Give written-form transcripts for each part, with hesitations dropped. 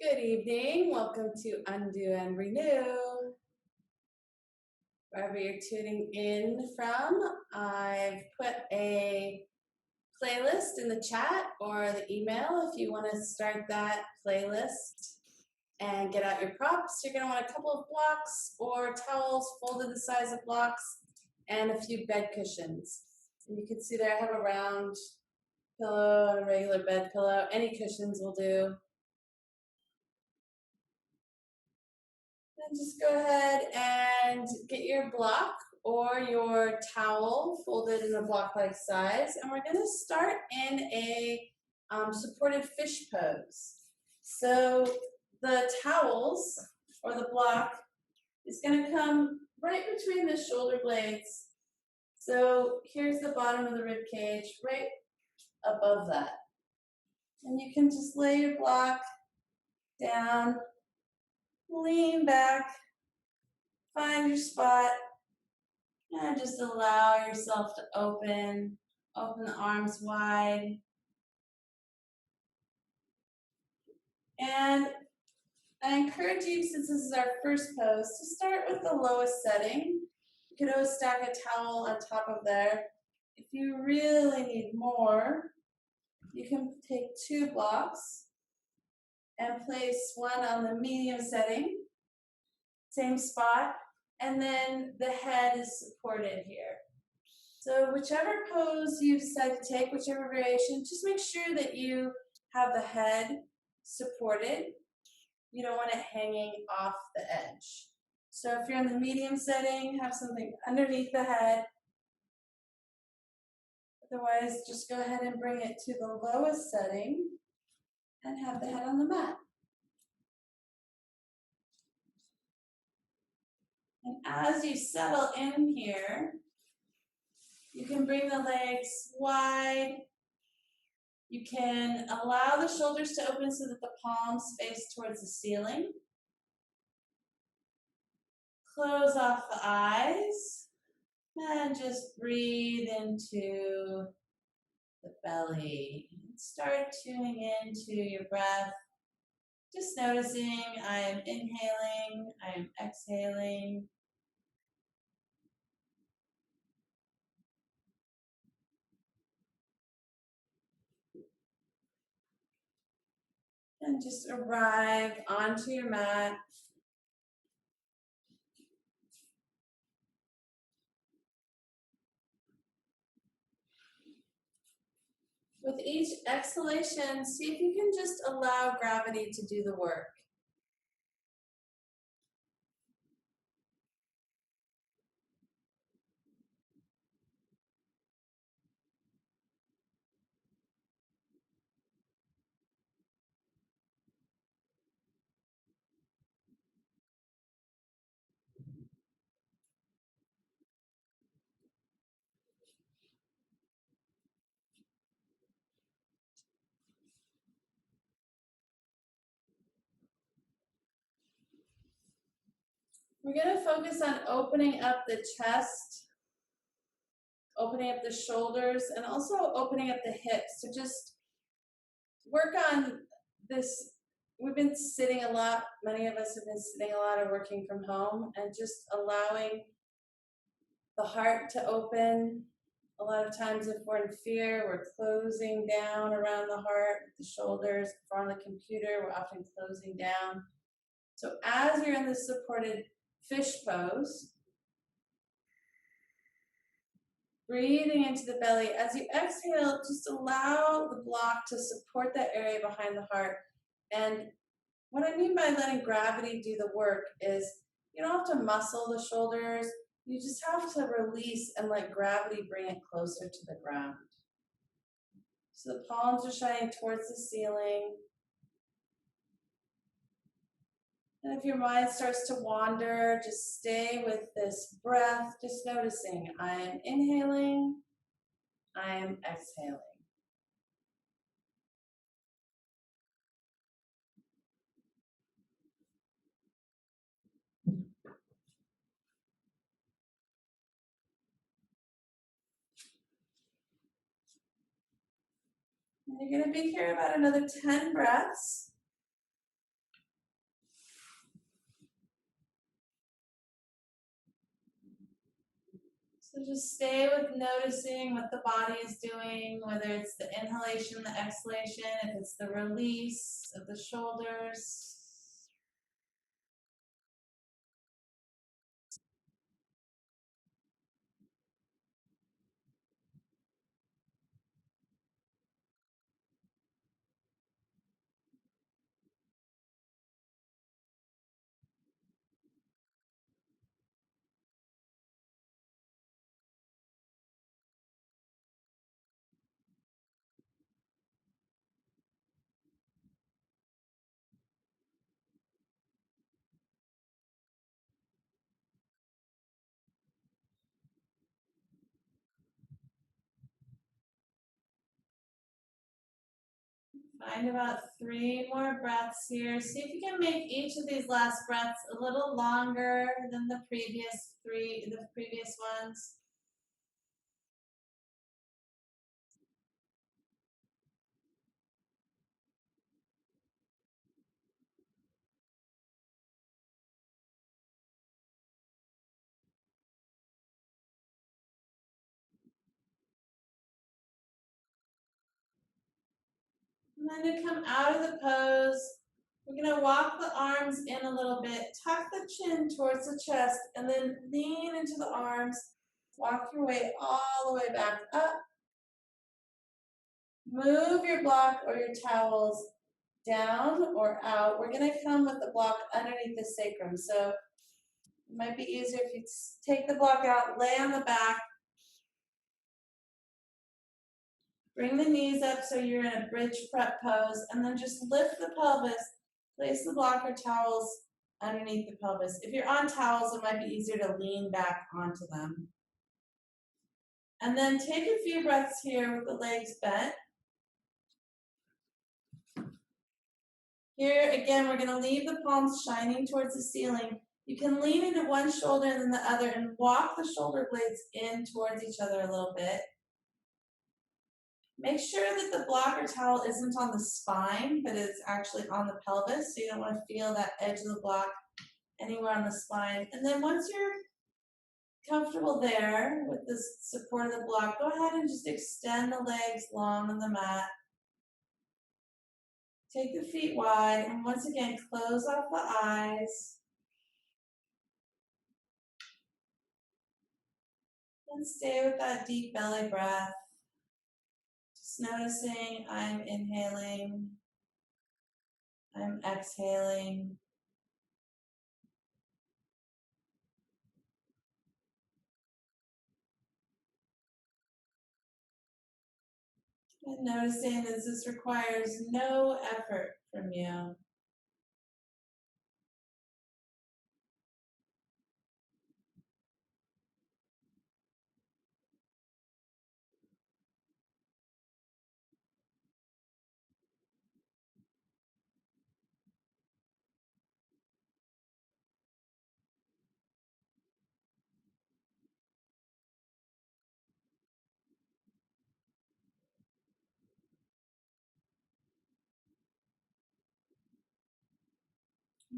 Good evening. Welcome to Undo and Renew. Wherever you're tuning in from, I've put a playlist in the chat or the email if you want to start that playlist and get out your props. You're going to want a couple of blocks or towels folded the size of blocks and a few bed cushions. And you can see there I have a round pillow and a regular bed pillow. Any cushions will do. And just go ahead and get your block or your towel folded in a block-like size, and we're going to start in a supported fish pose. So the towels or the block is going to come right between the shoulder blades. So here's the bottom of the rib cage, right above that. And you can just lay your block down, lean back, find your spot, and just allow yourself to open the arms wide. And I encourage you, since this is our first pose, to start with the lowest setting. You could always stack a towel on top of there. If you really need more, you can take 2 blocks and place one on the medium setting, same spot, and then the head is supported here. So whichever pose you decide to take, whichever variation, just make sure that you have the head supported. You don't want it hanging off the edge. So if you're in the medium setting, have something underneath the head. Otherwise, just go ahead and bring it to the lowest setting and have the head on the mat. And as you settle in here, you can bring the legs wide. You can allow the shoulders to open so that the palms face towards the ceiling. Close off the eyes and just breathe into the belly. Start tuning into your breath. Just noticing I am inhaling, I am exhaling. And just arrive onto your mat. With each exhalation, see if you can just allow gravity to do the work. We're going to focus on opening up the chest, opening up the shoulders, and also opening up the hips. So just work on this. We've been sitting a lot. Many of us have been sitting a lot or working from home, and just allowing the heart to open. A lot of times if we're in fear, we're closing down around the heart, the shoulders. If we're on the computer, we're often closing down. So as you're in this supported fish pose, breathing into the belly. As you exhale, just allow the block to support that area behind the heart. And what I mean by letting gravity do the work is you don't have to muscle the shoulders. You just have to release and let gravity bring it closer to the ground. So the palms are shining towards the ceiling. And if your mind starts to wander, just stay with this breath, just noticing I am inhaling, I am exhaling. And you're going to be here about another 10 breaths. So just stay with noticing what the body is doing, whether it's the inhalation, the exhalation, if it's the release of the shoulders. Find about 3 more breaths here. See if you can make each of these last breaths a little longer than the previous ones. And then to come out of the pose, we're going to walk the arms in a little bit, tuck the chin towards the chest, and then lean into the arms. Walk your way all the way back up. Move your block or your towels down or out. We're going to come with the block underneath the sacrum. So it might be easier if you take the block out, lay on the back, bring the knees up so you're in a bridge prep pose, and then just lift the pelvis. Place the block or towels underneath the pelvis. If you're on towels, it might be easier to lean back onto them. And then take a few breaths here with the legs bent. Here, again, we're going to leave the palms shining towards the ceiling. You can lean into one shoulder and then the other and walk the shoulder blades in towards each other a little bit. Make sure that the block or towel isn't on the spine, but it's actually on the pelvis, so you don't want to feel that edge of the block anywhere on the spine. And then once you're comfortable there with the support of the block, go ahead and just extend the legs long on the mat. Take the feet wide, and once again, close off the eyes. And stay with that deep belly breath. Just noticing I'm inhaling, I'm exhaling. And noticing that this requires no effort from you.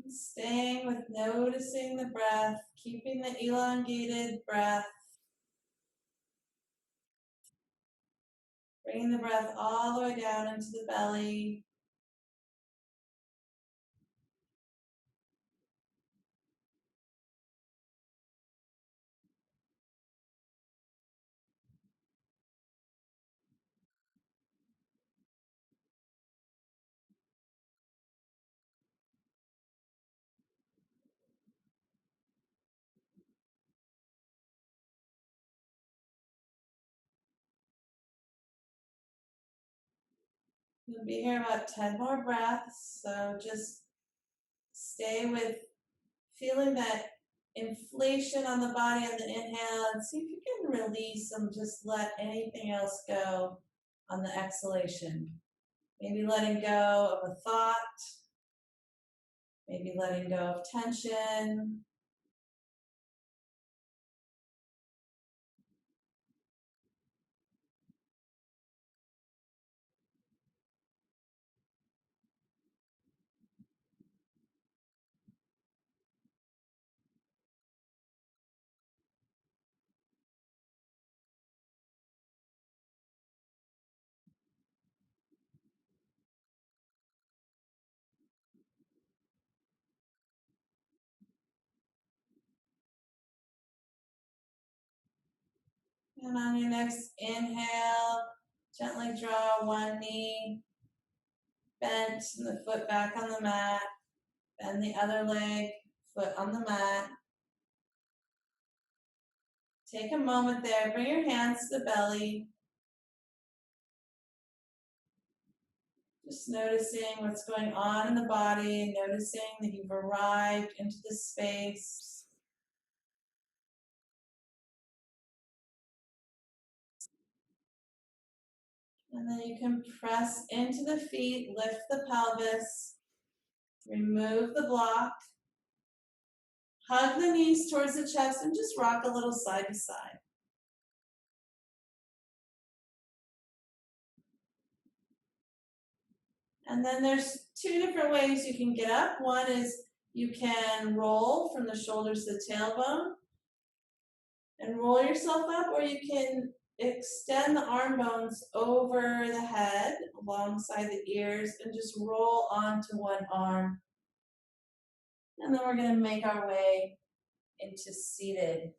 Staying with noticing the breath, keeping the elongated breath. Bringing the breath all the way down into the belly. We'll be here about 10 more breaths, so just stay with feeling that inflation on the body on the inhale, and see if you can release and just let anything else go on the exhalation. Maybe letting go of a thought, maybe letting go of tension. And on your next inhale, gently draw one knee bent and the foot back on the mat. Bend the other leg, foot on the mat. Take a moment there, bring your hands to the belly. Just noticing what's going on in the body, noticing that you've arrived into this space. And then you can press into the feet, lift the pelvis, remove the block, hug the knees towards the chest, and just rock a little side to side. And then there's two different ways you can get up. One is you can roll from the shoulders to the tailbone and roll yourself up, or you can extend the arm bones over the head alongside the ears and just roll onto one arm. And then we're going to make our way into seated.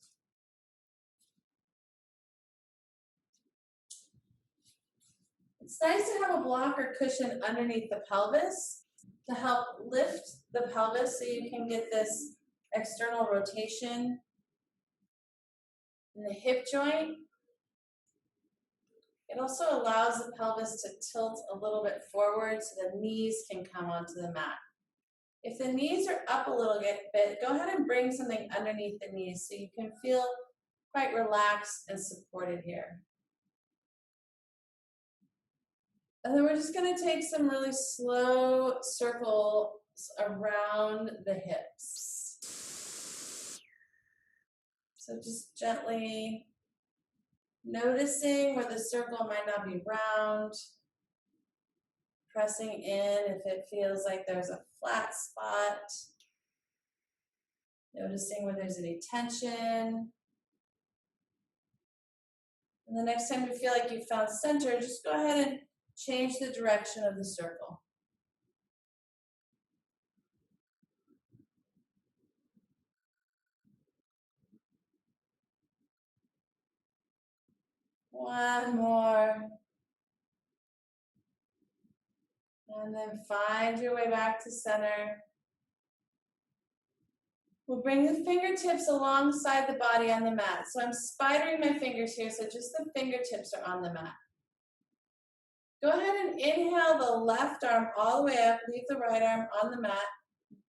It's nice to have a block or cushion underneath the pelvis to help lift the pelvis so you can get this external rotation in the hip joint. It also allows the pelvis to tilt a little bit forward so the knees can come onto the mat. If the knees are up a little bit, go ahead and bring something underneath the knees so you can feel quite relaxed and supported here. And then we're just going to take some really slow circles around the hips. So just gently noticing where the circle might not be round, pressing in if it feels like there's a flat spot, noticing where there's any tension. And the next time you feel like you found center, just go ahead and change the direction of the circle. One more. And then find your way back to center. We'll bring the fingertips alongside the body on the mat. So I'm spidering my fingers here, so just the fingertips are on the mat. Go ahead and inhale the left arm all the way up, leave the right arm on the mat.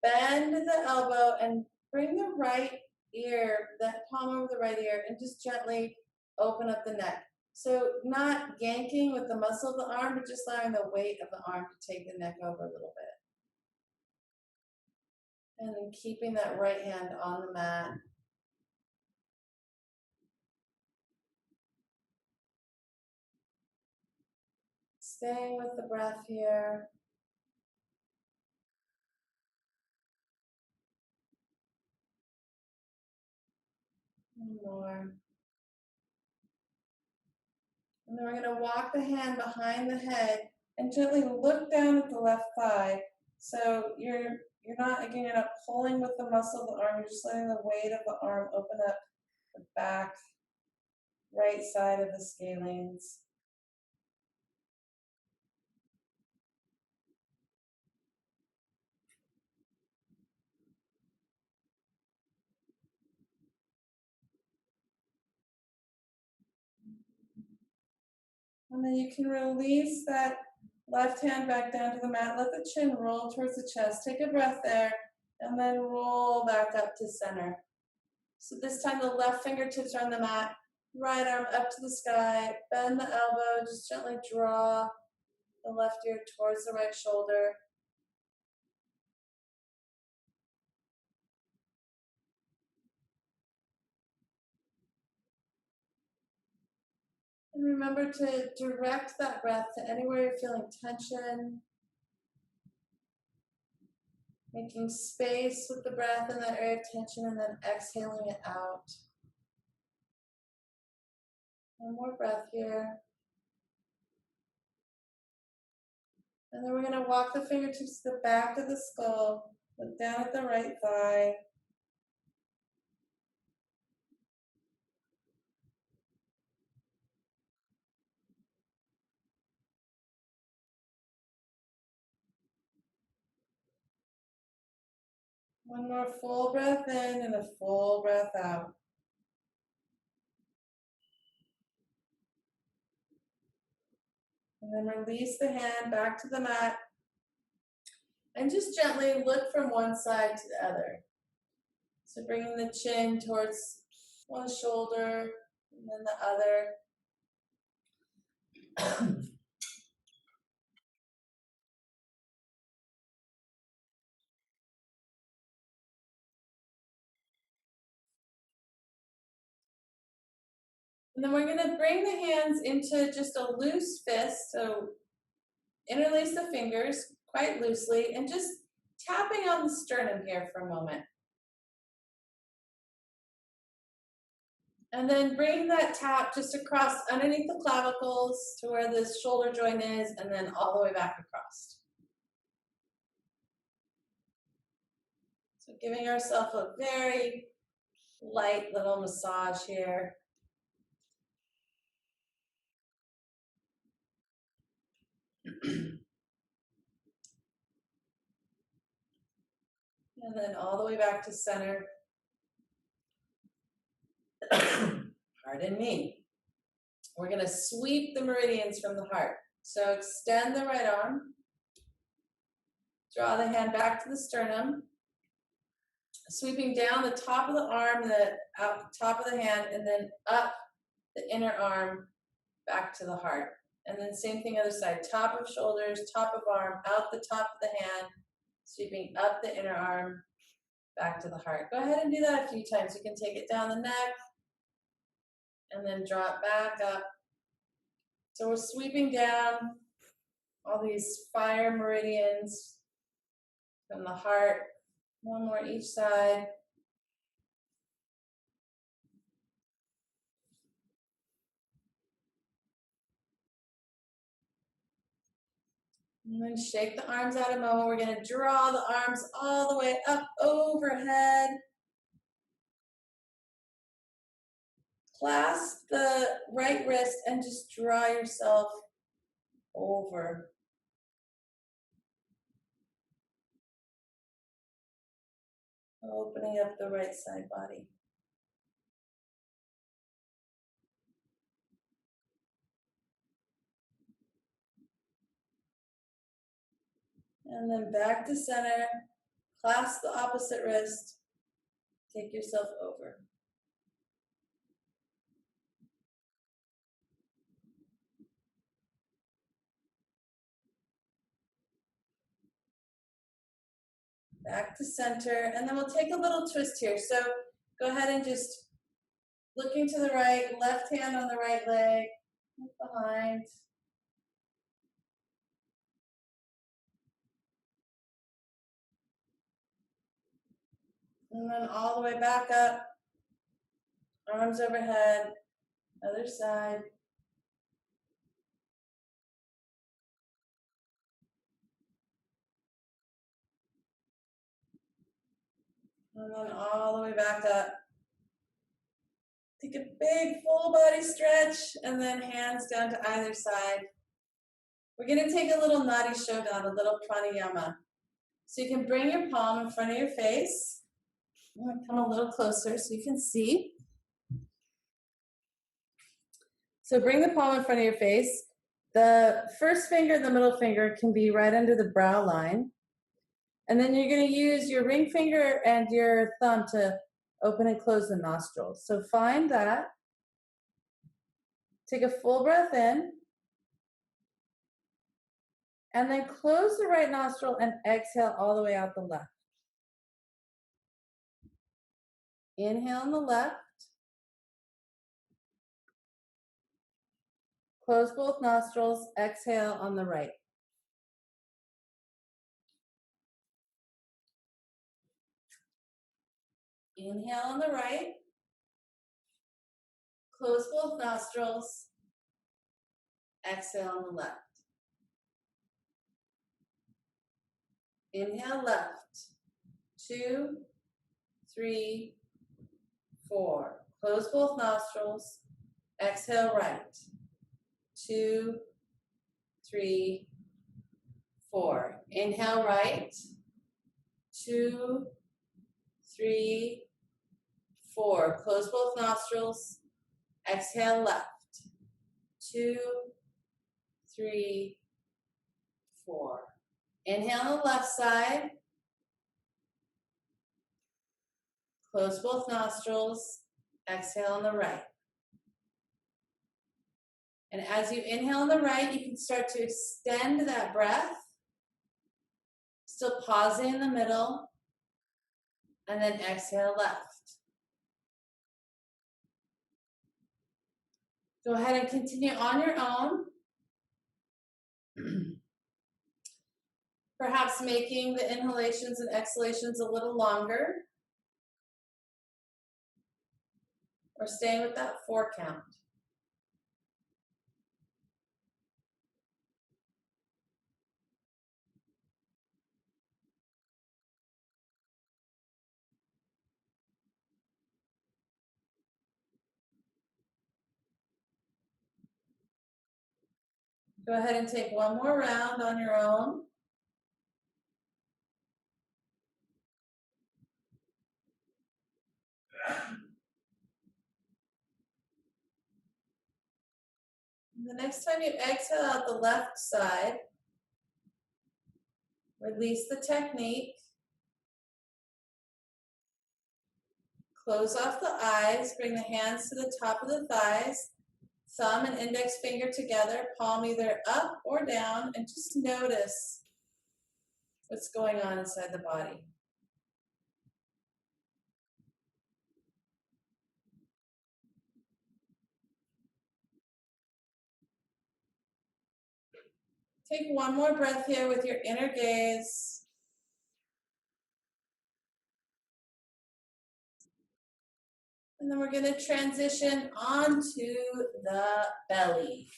Bend the elbow and bring the right ear, that palm over the right ear, and just gently open up the neck. So not yanking with the muscle of the arm, but just allowing the weight of the arm to take the neck over a little bit. And then keeping that right hand on the mat. Staying with the breath here. One more. And then we're going to walk the hand behind the head and gently look down at the left thigh. So you're not pulling with the muscle of the arm, you're just letting the weight of the arm open up the back right side of the scalenes. And then you can release that left hand back down to the mat. Let the chin roll towards the chest. Take a breath there, and then roll back up to center. So this time the left fingertips are on the mat, right arm up to the sky, bend the elbow, just gently draw the left ear towards the right shoulder. And remember to direct that breath to anywhere you're feeling tension, making space with the breath in that area of tension and then exhaling it out. One more breath here. And then we're going to walk the fingertips to the back of the skull, look down at the right thigh. One more full breath in and a full breath out. And then release the hand back to the mat. And just gently look from one side to the other. So bringing the chin towards one shoulder and then the other. And then we're going to bring the hands into just a loose fist. So interlace the fingers quite loosely and just tapping on the sternum here for a moment. And then bring that tap just across underneath the clavicles to where the shoulder joint is and then all the way back across. So giving ourselves a very light little massage here. And then all the way back to center. Pardon me. We're going to sweep the meridians from the heart. So extend the right arm. Draw the hand back to the sternum. Sweeping down the top of the arm, the top of the hand, and then up the inner arm back to the heart. And then same thing other side. Top of shoulders, top of arm, out the top of the hand, sweeping up the inner arm, back to the heart. Go ahead and do that a few times. You can take it down the neck and then draw it back up. So we're sweeping down all these fire meridians from the heart. One more each side. And then shake the arms out a moment. We're going to draw the arms all the way up overhead. Clasp the right wrist and just draw yourself over. Opening up the right side body. And then back to center. Clasp the opposite wrist. Take yourself over. Back to center. And then we'll take a little twist here. So go ahead and just looking to the right, left hand on the right leg, look behind. And then all the way back up, arms overhead, other side. And then all the way back up. Take a big full body stretch and then hands down to either side. We're going to take a little nadi shodan, a little pranayama. So you can bring your palm in front of your face. I'm going to come a little closer so you can see. So bring the palm in front of your face. The first finger and the middle finger can be right under the brow line. And then you're going to use your ring finger and your thumb to open and close the nostrils. So find that. Take a full breath in. And then close the right nostril and exhale all the way out the left. Inhale on the left. Close both nostrils, exhale on the right. Inhale on the right. Close both nostrils, exhale on the left. Inhale left. 2, 3, 4. Close both nostrils, exhale right. 2, 3, 4. Inhale right. 2, 3, 4. Close both nostrils. Exhale left. 2, 3, 4. Inhale on the left side. Close both nostrils. Exhale on the right. And as you inhale on the right, you can start to extend that breath. Still pausing in the middle. And then exhale left. Go ahead and continue on your own. Perhaps making the inhalations and exhalations a little longer. Or staying with that 4 count. Go ahead and take one more round on your own. The next time you exhale out the left side, release the technique. Close off the eyes, bring the hands to the top of the thighs, thumb and index finger together, palm either up or down, and just notice what's going on inside the body. Take one more breath here with your inner gaze. And then we're going to transition onto the belly.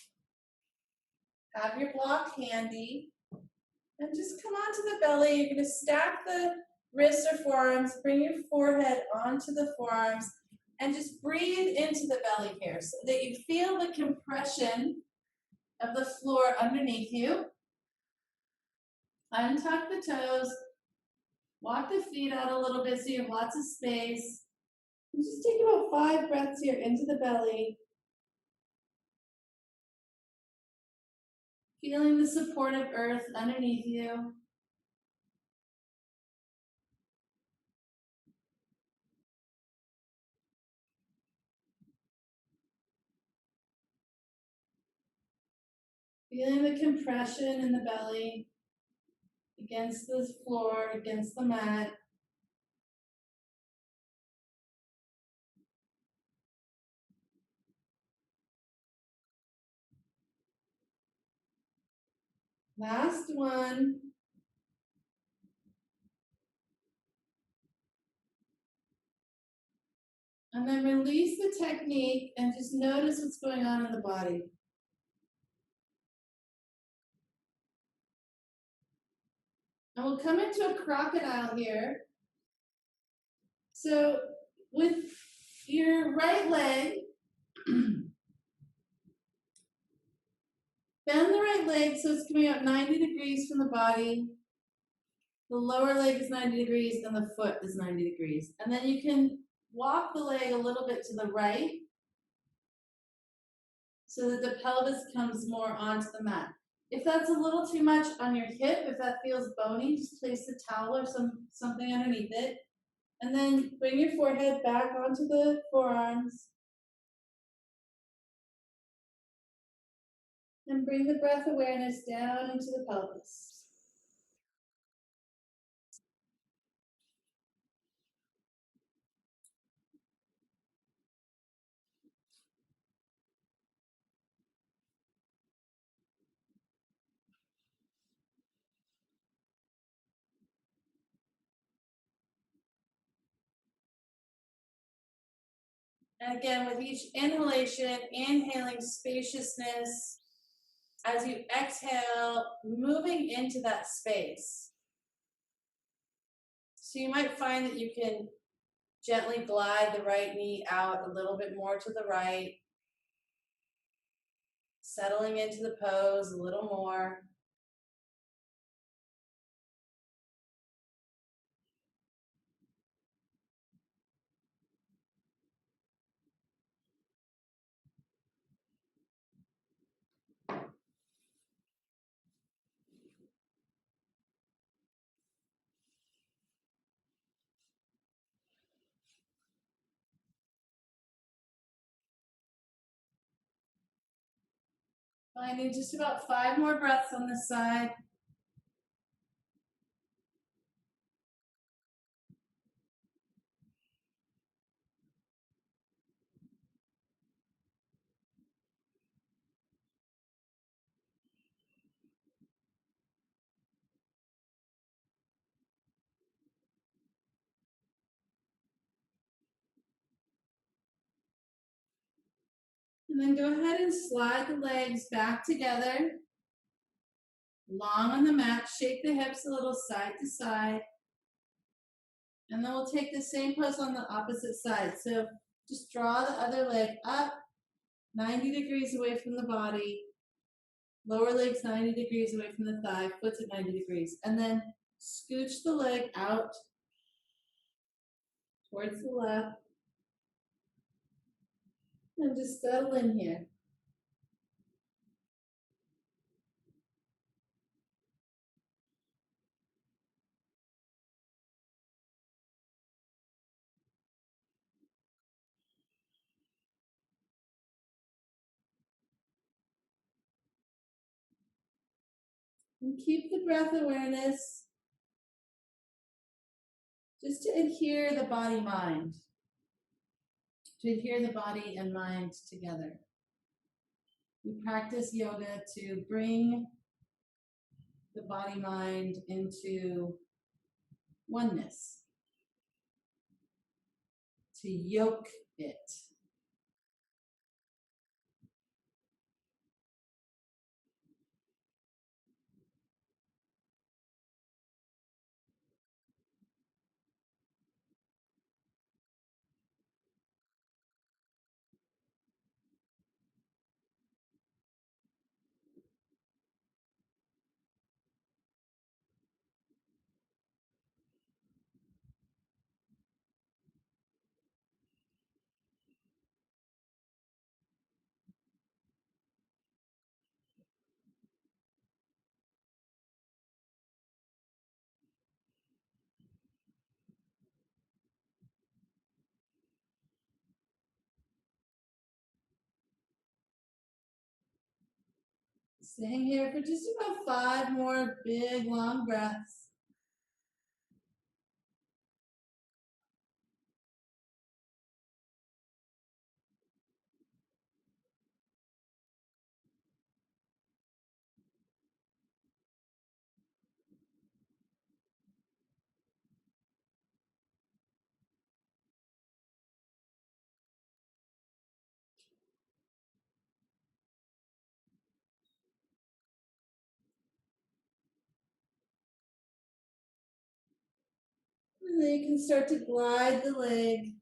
Have your block handy. And just come onto the belly. You're going to stack the wrists or forearms. Bring your forehead onto the forearms. And just breathe into the belly here so that you feel the compression of the floor underneath you. Untuck the toes. Walk the feet out a little bit so you have lots of space. And just take about 5 breaths here into the belly. Feeling the supportive earth underneath you. Feeling the compression in the belly against the floor, against the mat. Last one. And then release the technique and just notice what's going on in the body. And we'll come into a crocodile here. So with your right leg, bend the right leg so it's coming out 90 degrees from the body. The lower leg is 90 degrees and the foot is 90 degrees. And then you can walk the leg a little bit to the right so that the pelvis comes more onto the mat. If that's a little too much on your hip, if that feels bony, just place the towel or something underneath it. And then bring your forehead back onto the forearms. And bring the breath awareness down into the pelvis. And again, with each inhalation, inhaling spaciousness. As you exhale, moving into that space. So you might find that you can gently glide the right knee out a little bit more to the right. Settling into the pose a little more. Finding just about 5 more breaths on this side. And then go ahead and slide the legs back together. Long on the mat, shake the hips a little side to side. And then we'll take the same pose on the opposite side. So just draw the other leg up, 90 degrees away from the body. Lower leg's 90 degrees away from the thigh, foot's at 90 degrees. And then scooch the leg out towards the left. And just settle in here. And keep the breath awareness just to adhere the body-mind, to adhere the body and mind together. We practice yoga to bring the body-mind into oneness, to yoke it. Staying here for just about 5 more big, long breaths. And then you can start to glide the leg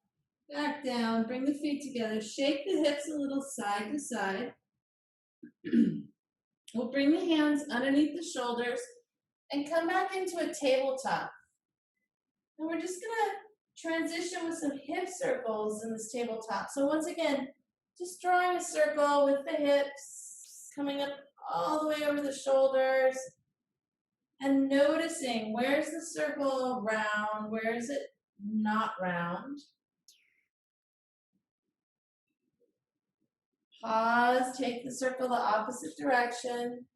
back down, bring the feet together, shake the hips a little side to side. We'll bring the hands underneath the shoulders and come back into a tabletop. And we're just gonna transition with some hip circles in this tabletop. So once again, just drawing a circle with the hips, coming up all the way over the shoulders, and noticing where's the circle round, where is it not round. Pause, take the circle the opposite direction.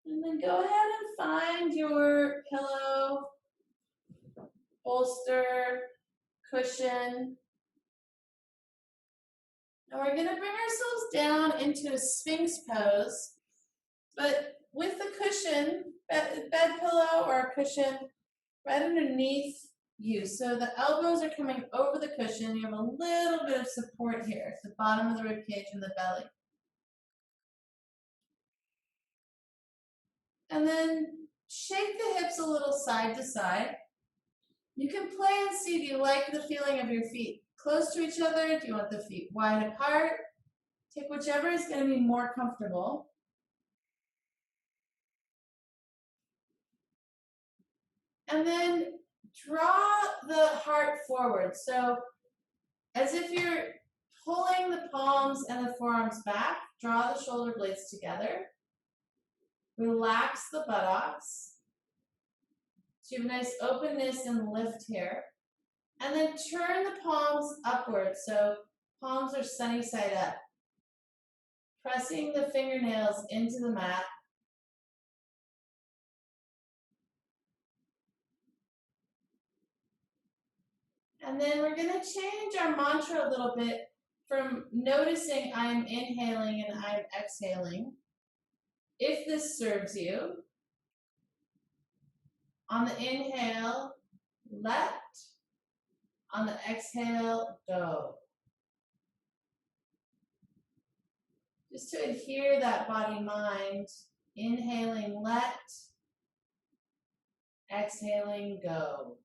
And then go ahead and find your pillow, bolster, cushion. And we're going to bring ourselves down into a Sphinx pose, but with the cushion, bed pillow or a cushion right underneath you. So the elbows are coming over the cushion. You have a little bit of support here at the bottom of the ribcage and the belly. And then shake the hips a little side to side. You can play and see, do you like the feeling of your feet close to each other? Do you want the feet wide apart? Take whichever is going to be more comfortable. And then draw the heart forward. So as if you're pulling the palms and the forearms back, draw the shoulder blades together. Relax the buttocks. So you have a nice openness and lift here. And then turn the palms upward, so palms are sunny side up. Pressing the fingernails into the mat. And then we're going to change our mantra a little bit from noticing I'm inhaling and I'm exhaling. If this serves you, on the inhale, let. On the exhale, go. Just to adhere that body-mind, inhaling, let. Exhaling, go.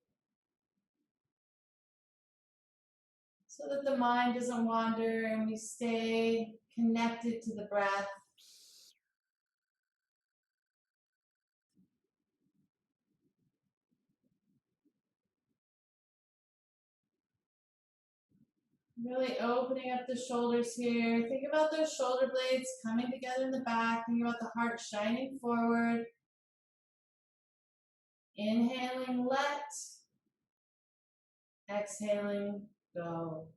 So that the mind doesn't wander and we stay connected to the breath. Really opening up the shoulders here. Think about those shoulder blades coming together in the back. Think about the heart shining forward. Inhaling, let. Exhaling, go.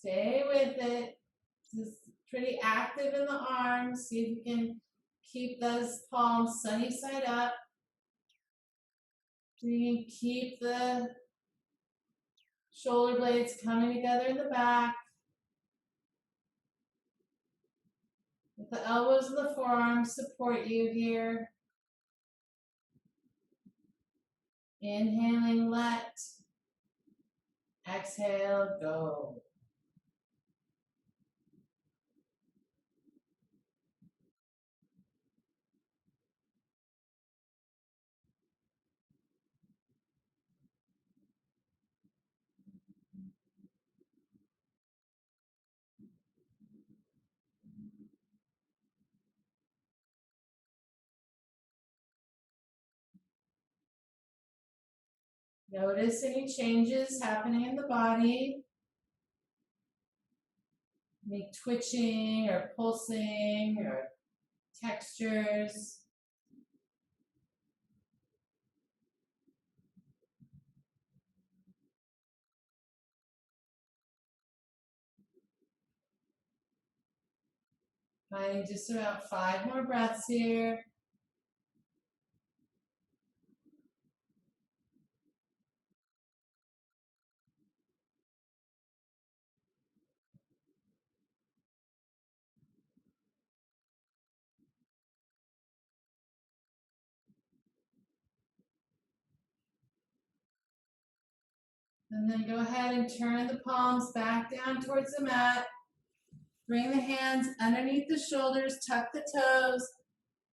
Stay with it. This is pretty active in the arms. See if you can keep those palms sunny side up. So you can keep the shoulder blades coming together in the back. Let the elbows and the forearms support you here. Inhaling, let. Exhale, go. Notice any changes happening in the body. Any twitching or pulsing or textures. Finding just about 5 more breaths here. And then go ahead and turn the palms back down towards the mat. Bring the hands underneath the shoulders, tuck the toes.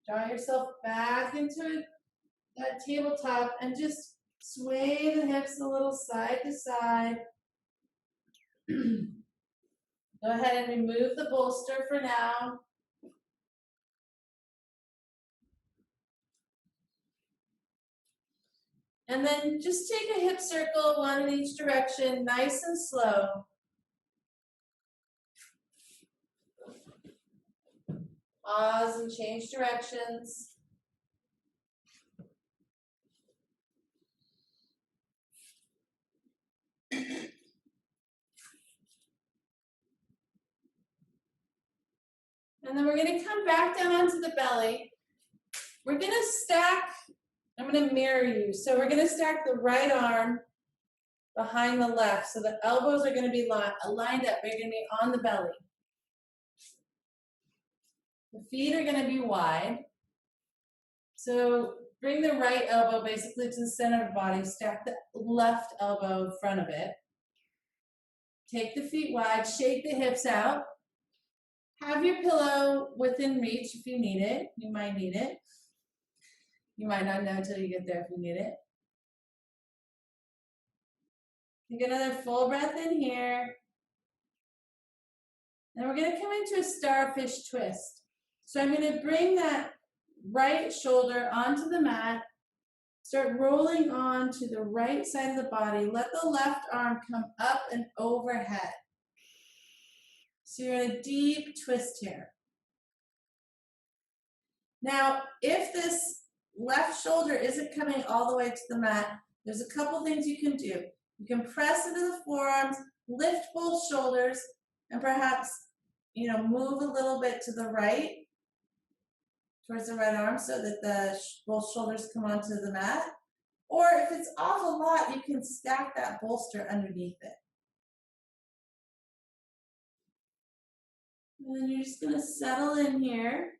Draw yourself back into that tabletop and just sway the hips a little side to side. Go ahead and remove the bolster for now. And then just take a hip circle, one in each direction, nice and slow. Pause and change directions. And then we're going to come back down onto the belly. We're going to stack, I'm going to mirror you. So we're going to stack the right arm behind the left. So the elbows are going to be lined up. They're going to be on the belly. The feet are going to be wide. So bring the right elbow basically to the center of the body. Stack the left elbow in front of it. Take the feet wide. Shake the hips out. Have your pillow within reach if you need it. You might need it. You might not know until you get there if you need it. Take another full breath in here. And we're going to come into a starfish twist. So I'm going to bring that right shoulder onto the mat. Start rolling on to the right side of the body. Let the left arm come up and overhead. So you're in a deep twist here. Now, if this left shoulder isn't coming all the way to the mat, there's a couple things you can do. You can press into the forearms, lift both shoulders, and perhaps, move a little bit to the right towards the right arm so that both shoulders come onto the mat. Or if it's off a lot, you can stack that bolster underneath it. And then you're just going to settle in here.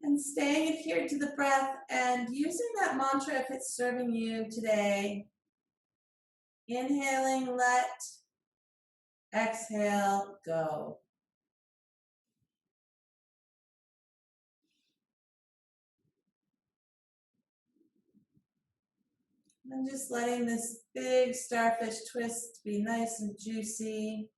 And staying adhered to the breath and using that mantra if it's serving you today. Inhaling, let, exhale, go. And just letting this big starfish twist be nice and juicy.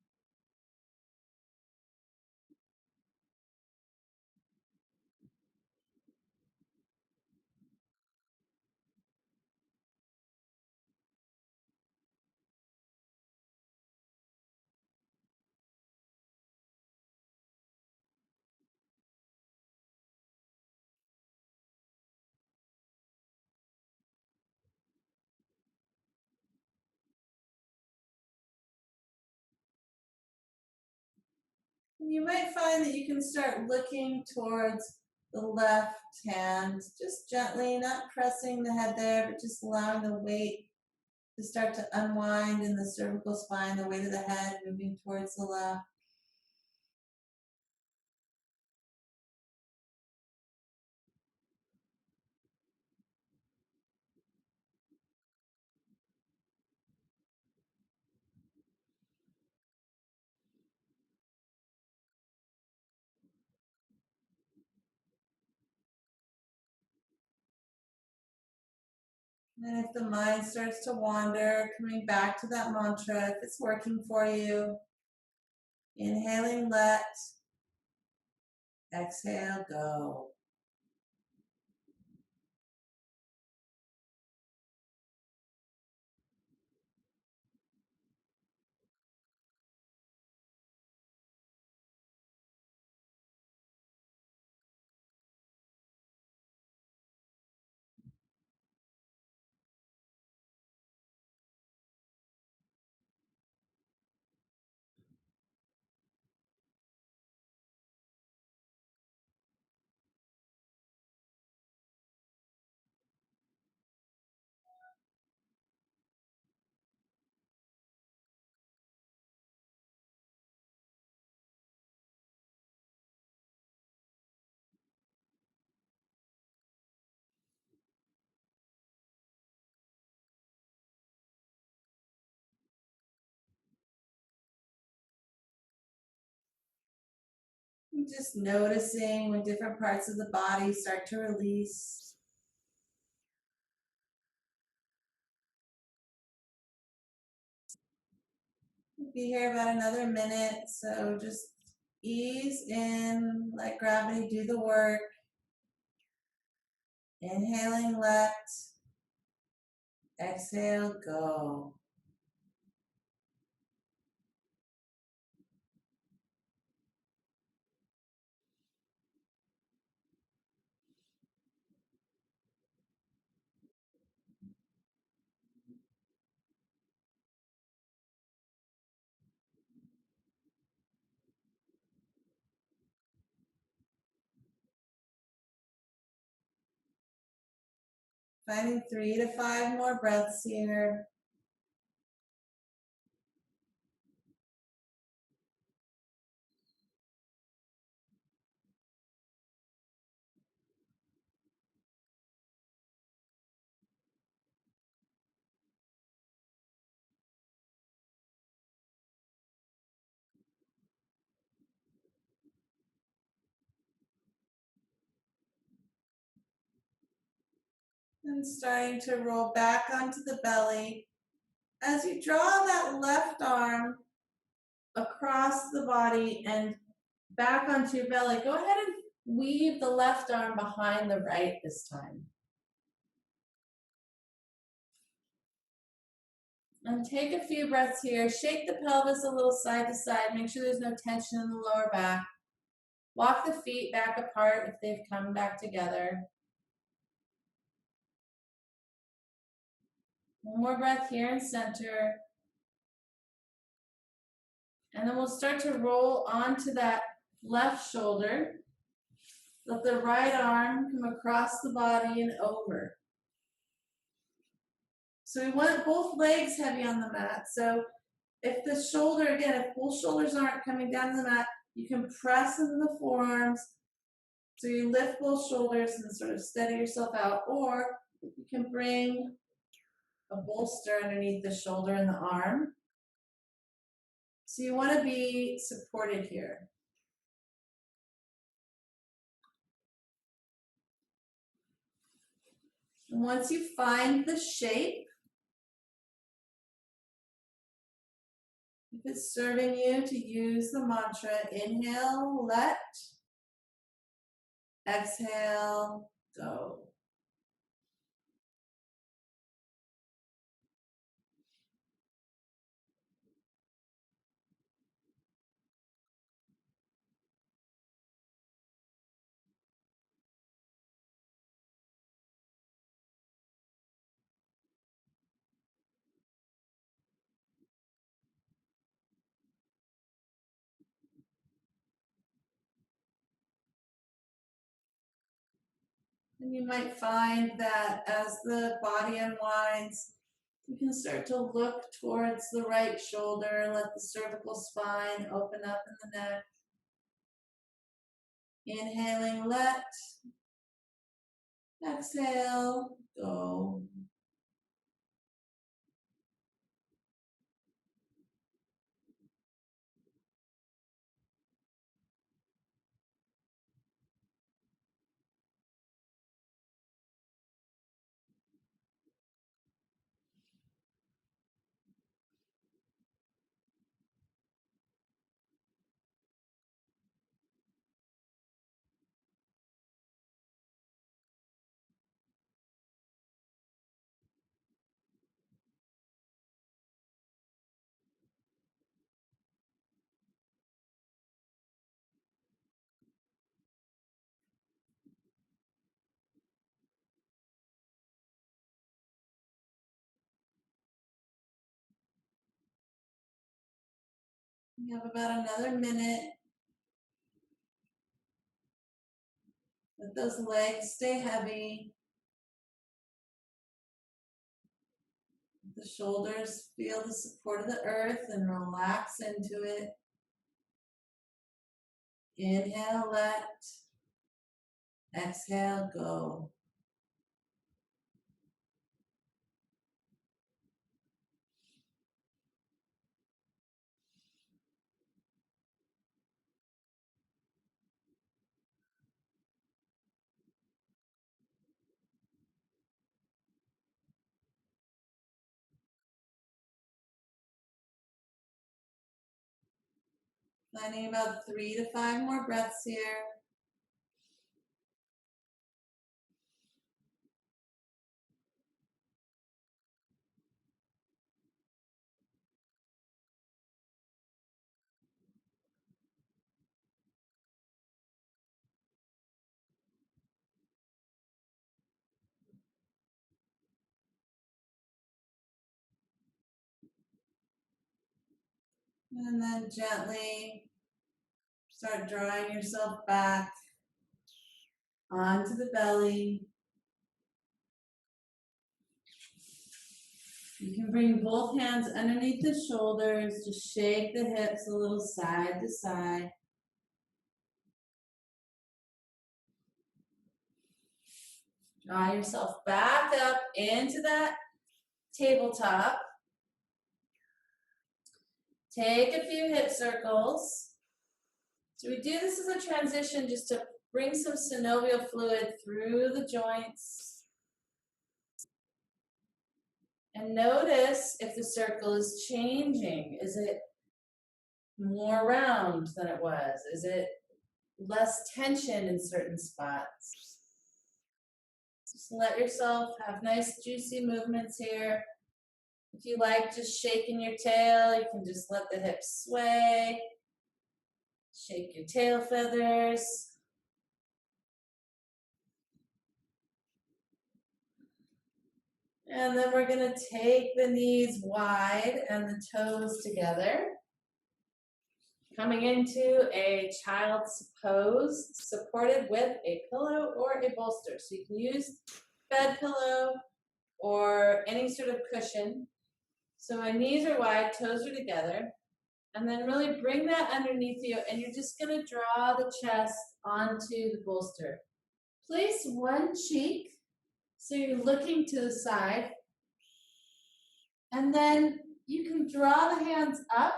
And you might find that you can start looking towards the left hand, just gently, not pressing the head there, but just allowing the weight to start to unwind in the cervical spine, the weight of the head moving towards the left. And if the mind starts to wander, coming back to that mantra, if it's working for you, inhaling, let, exhale, go. And just noticing when different parts of the body start to release. We'll be here about another minute, so just ease in, let gravity do the work. Inhaling, let, exhale, go. Finding 3 to 5 more breaths here. And starting to roll back onto the belly. As you draw that left arm across the body and back onto your belly. Go ahead and weave the left arm behind the right this time. And take a few breaths here. Shake the pelvis a little side to side. Make sure there's no tension in the lower back. Walk the feet back apart if they've come back together. One more breath here in center. And then we'll start to roll onto that left shoulder. Let the right arm come across the body and over. So we want both legs heavy on the mat. So if the shoulder, again, if both shoulders aren't coming down to the mat, you can press into the forearms. So you lift both shoulders and sort of steady yourself out. Or you can bring a bolster underneath the shoulder and the arm. So you want to be supported here. And once you find the shape, if it's serving you to use the mantra, inhale, let, exhale, go. And you might find that as the body unwinds, you can start to look towards the right shoulder, let the cervical spine open up in the neck. Inhaling, let, exhale, go. You have about another minute. Let those legs stay heavy. The shoulders feel the support of the earth and relax into it. Inhale, let, exhale, go. Finding about 3 to 5 more breaths here. And then gently start drawing yourself back onto the belly. You can bring both hands underneath the shoulders. Just shake the hips a little side to side. Draw yourself back up into that tabletop. Take a few hip circles. So we do this as a transition just to bring some synovial fluid through the joints. And notice if the circle is changing. Is it more round than it was? Is it less tension in certain spots? Just let yourself have nice juicy movements here. If you like just shaking your tail, you can just let the hips sway. Shake your tail feathers. And then we're going to take the knees wide and the toes together. Coming into a child's pose, supported with a pillow or a bolster. So you can use bed pillow or any sort of cushion. So my knees are wide, toes are together. And then really bring that underneath you, and you're just going to draw the chest onto the bolster. Place one cheek, so you're looking to the side. And then you can draw the hands up.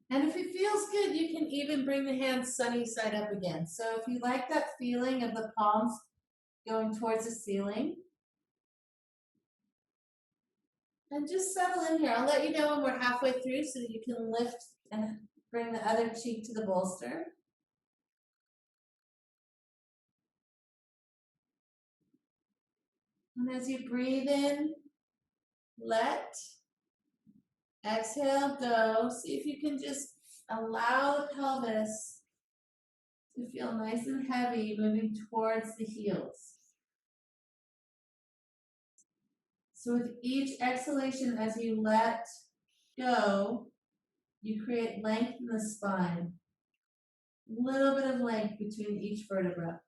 And if it feels good, you can even bring the hands sunny side up again. So if you like that feeling of the palms going towards the ceiling, and just settle in here. I'll let you know when we're halfway through so that you can lift and bring the other cheek to the bolster. And as you breathe in, let, exhale, go. See if you can just allow the pelvis to feel nice and heavy, moving towards the heels. So with each exhalation, as you let go, you create length in the spine. A little bit of length between each vertebra.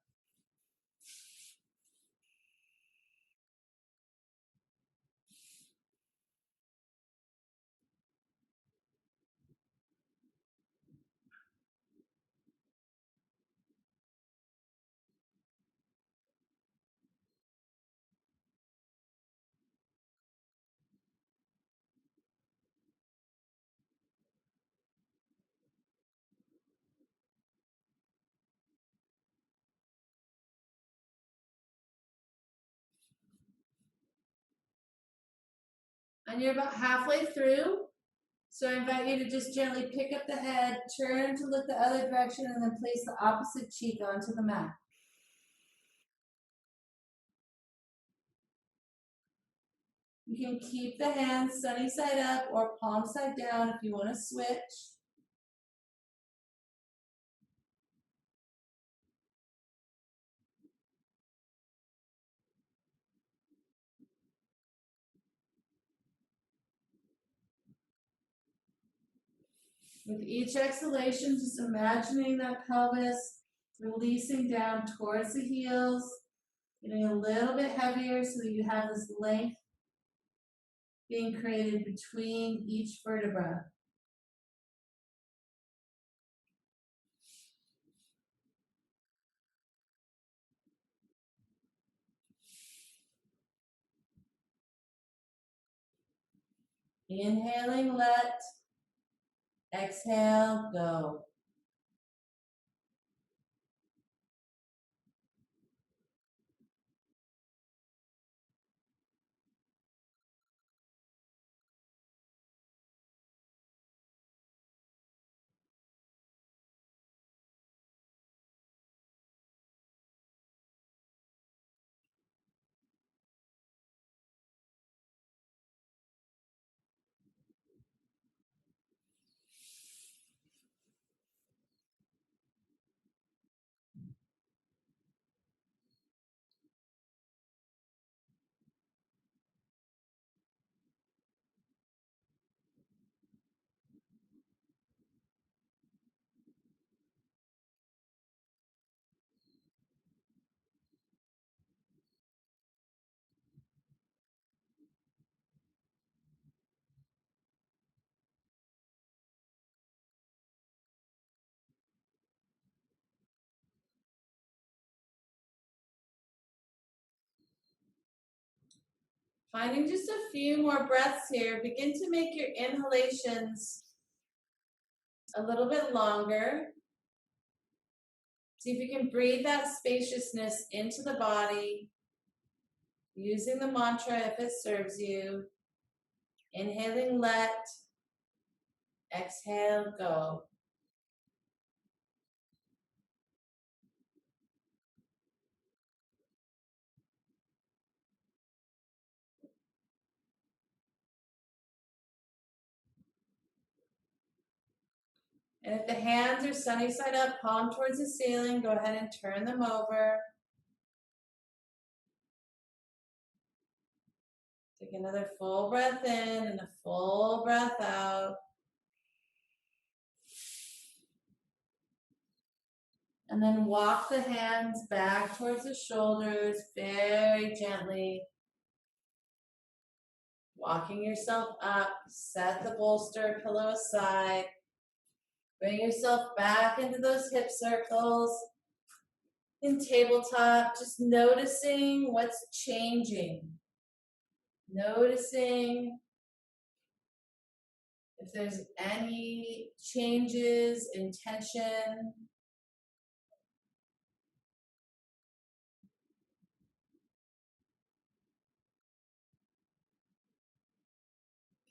And you're about halfway through. So I invite you to just gently pick up the head, turn to look the other direction, and then place the opposite cheek onto the mat. You can keep the hands sunny side up or palm side down if you want to switch. With each exhalation, just imagining that pelvis releasing down towards the heels, getting a little bit heavier so that you have this length being created between each vertebra. Inhaling, let, exhale, go. Finding just a few more breaths here. Begin to make your inhalations a little bit longer. See if you can breathe that spaciousness into the body, using the mantra if it serves you. Inhaling, let. Exhale, go. And if the hands are sunny side up, palm towards the ceiling, go ahead and turn them over. Take another full breath in and a full breath out. And then walk the hands back towards the shoulders very gently. Walking yourself up, set the bolster pillow aside. Bring yourself back into those hip circles. In tabletop, just noticing what's changing. Noticing if there's any changes in tension.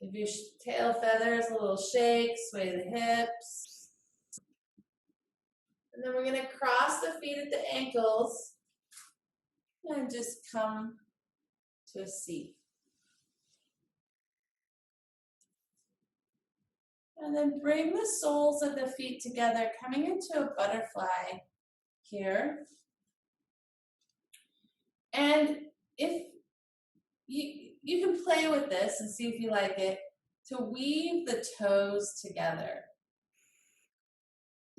Give your tail feathers a little shake, sway the hips. And then we're going to cross the feet at the ankles and just come to a seat. And then bring the soles of the feet together, coming into a butterfly here. And if you can play with this and see if you like it, to weave the toes together.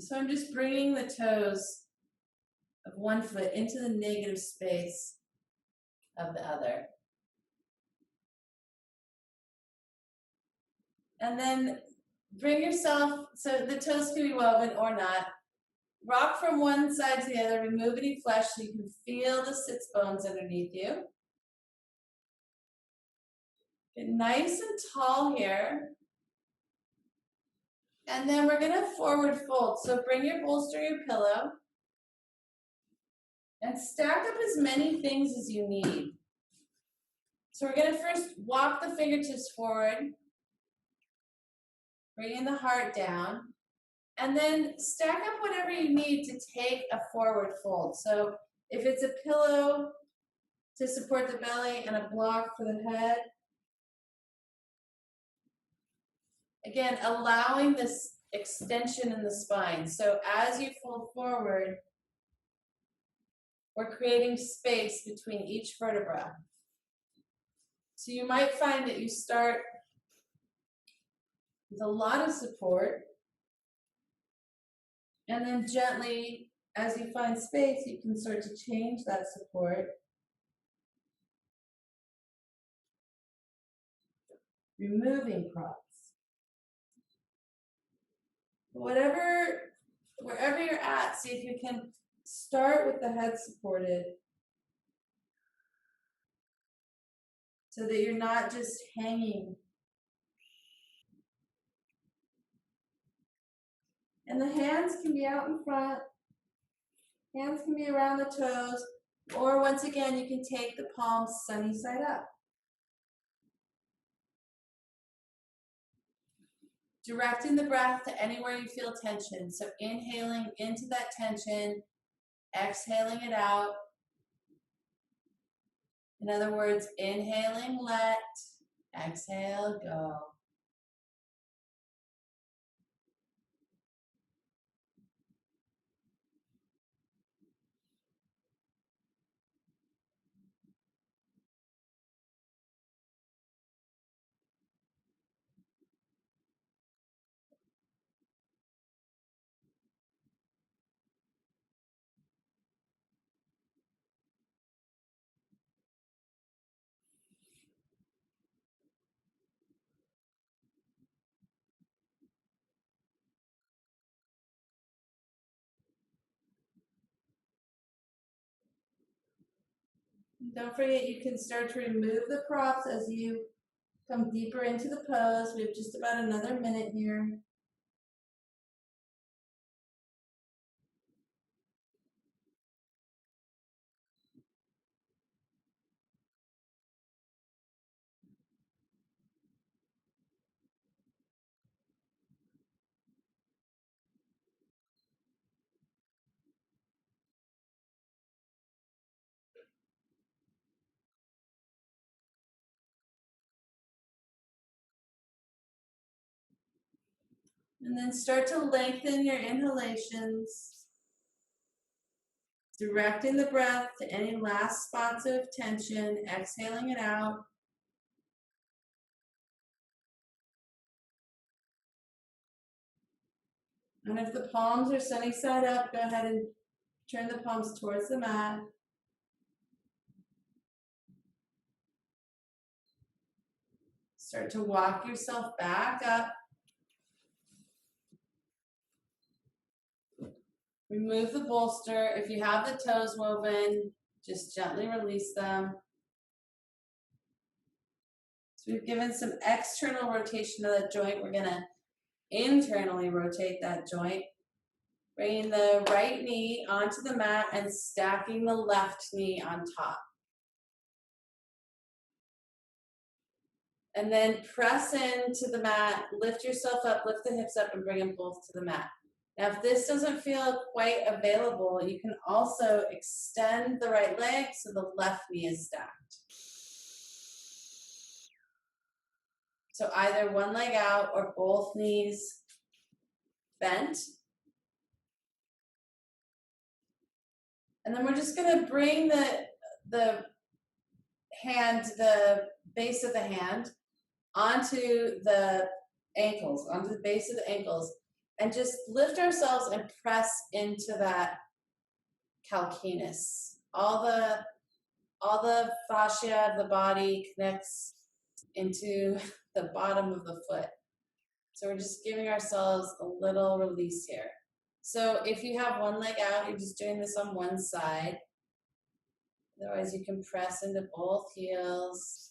So I'm just bringing the toes of one foot into the negative space of the other. And then bring yourself, so the toes can be woven or not. Rock from one side to the other, remove any flesh so you can feel the sits bones underneath you. Get nice and tall here. And then we're gonna forward fold. So bring your bolster, your pillow, and stack up as many things as you need. So we're gonna first walk the fingertips forward, bringing the heart down, and then stack up whatever you need to take a forward fold. So if it's a pillow to support the belly and a block for the head, again, allowing this extension in the spine. So as you fold forward, we're creating space between each vertebra. So you might find that you start with a lot of support, and then gently, as you find space, you can start to change that support. Removing props. Wherever you're at, see if you can start with the head supported so that you're not just hanging. And the hands can be out in front, hands can be around the toes, or once again, you can take the palms sunny side up. Directing the breath to anywhere you feel tension. So inhaling into that tension, exhaling it out. In other words, inhaling, let, exhale, go. Don't forget, you can start to remove the props as you come deeper into the pose. We have just about another minute here. And then start to lengthen your inhalations, directing the breath to any last spots of tension, exhaling it out. And if the palms are sunny side up, go ahead and turn the palms towards the mat. Start to walk yourself back up. Remove the bolster. If you have the toes woven, just gently release them. So we've given some external rotation to that joint. We're gonna internally rotate that joint. Bringing the right knee onto the mat and stacking the left knee on top. And then press into the mat, lift yourself up, lift the hips up, and bring them both to the mat. Now, if this doesn't feel quite available, you can also extend the right leg so the left knee is stacked. So either one leg out or both knees bent. And then we're just gonna bring the hand, the base of the hand, onto the ankles, onto the base of the ankles, and just lift ourselves and press into that calcaneus. All the fascia of the body connects into the bottom of the foot. So we're just giving ourselves a little release here. So if you have one leg out, you're just doing this on one side. Otherwise, you can press into both heels.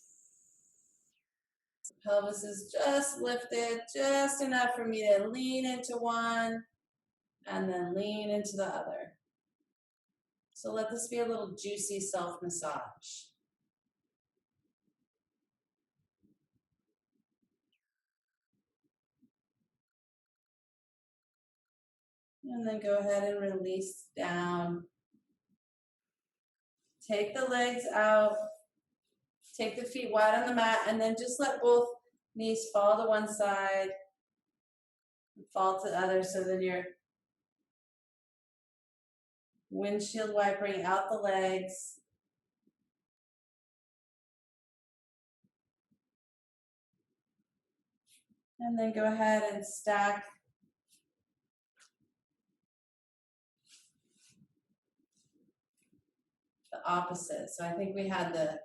The pelvis is just lifted, just enough for me to lean into one and then lean into the other. So let this be a little juicy self-massage. And then go ahead and release down. Take the legs out. Take the feet wide on the mat, and then just let both knees fall to one side and fall to the other, so then you're windshield wipering out the legs. And then go ahead and stack the opposite. So I think we had the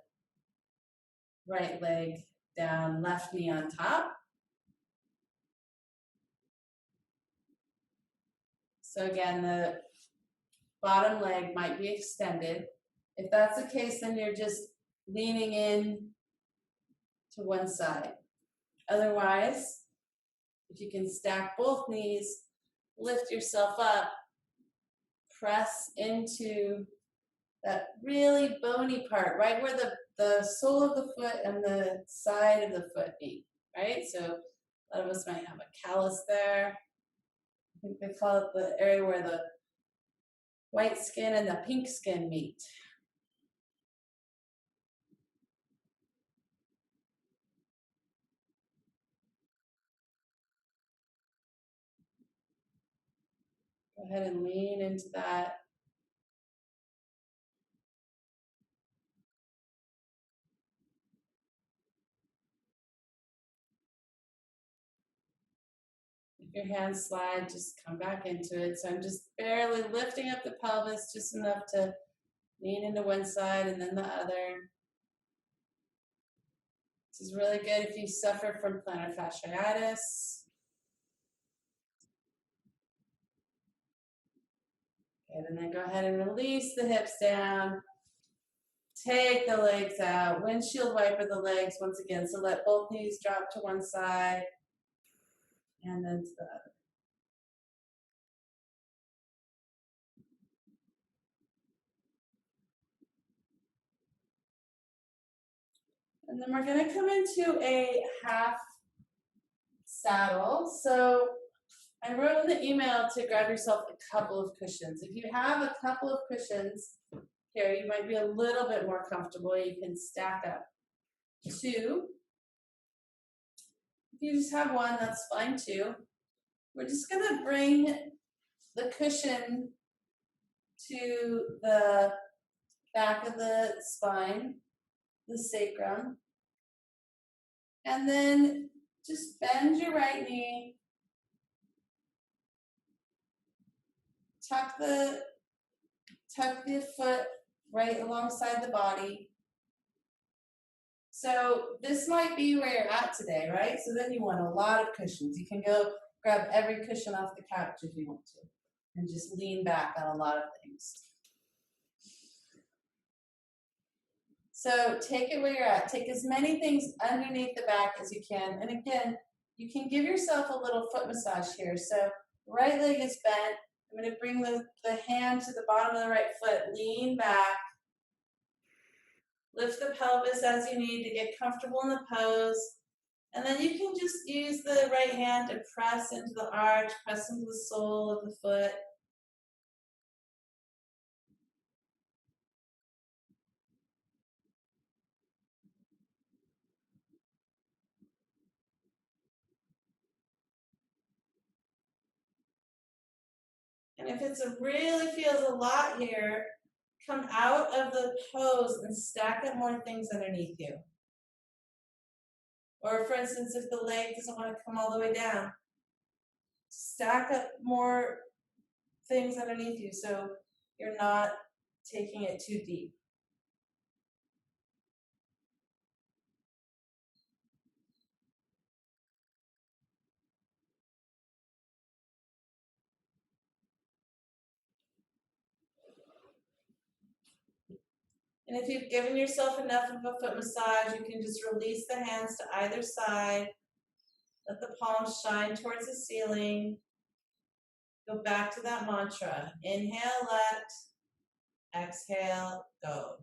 right leg down, left knee on top. So again, the bottom leg might be extended. If that's the case, then you're just leaning in to one side. Otherwise, if you can stack both knees, lift yourself up, press into that really bony part, right where the sole of the foot and the side of the foot meet, right? So a lot of us might have a callus there. I think they call it the area where the white skin and the pink skin meet. Go ahead and lean into that. If your hands slide, just come back into it. So I'm just barely lifting up the pelvis, just enough to lean into one side and then the other. This is really good if you suffer from plantar fasciitis. Good, and then go ahead and release the hips down. Take the legs out. Windshield wiper the legs once again. So let both knees drop to one side and then to the other. And then we're going to come into a half saddle. So I wrote in the email to grab yourself a couple of cushions. If you have a couple of cushions here, you might be a little bit more comfortable. You can stack up two. If you just have one, that's fine too. We're just gonna bring the cushion to the back of the spine, the sacrum, and then just bend your right knee, tuck the foot right alongside the body. So this might be where you're at today, right? So then you want a lot of cushions. You can go grab every cushion off the couch if you want to, and just lean back on a lot of things. So take it where you're at. Take as many things underneath the back as you can. And again, you can give yourself a little foot massage here. So right leg is bent. I'm going to bring the hand to the bottom of the right foot. Lean back. Lift the pelvis as you need to get comfortable in the pose. And then you can just use the right hand to press into the arch, press into the sole of the foot. And if it really feels a lot here, come out of the pose and stack up more things underneath you. Or for instance, if the leg doesn't want to come all the way down, stack up more things underneath you so you're not taking it too deep. And if you've given yourself enough of a foot massage, you can just release the hands to either side. Let the palms shine towards the ceiling. Go back to that mantra. Inhale, let. Exhale, go.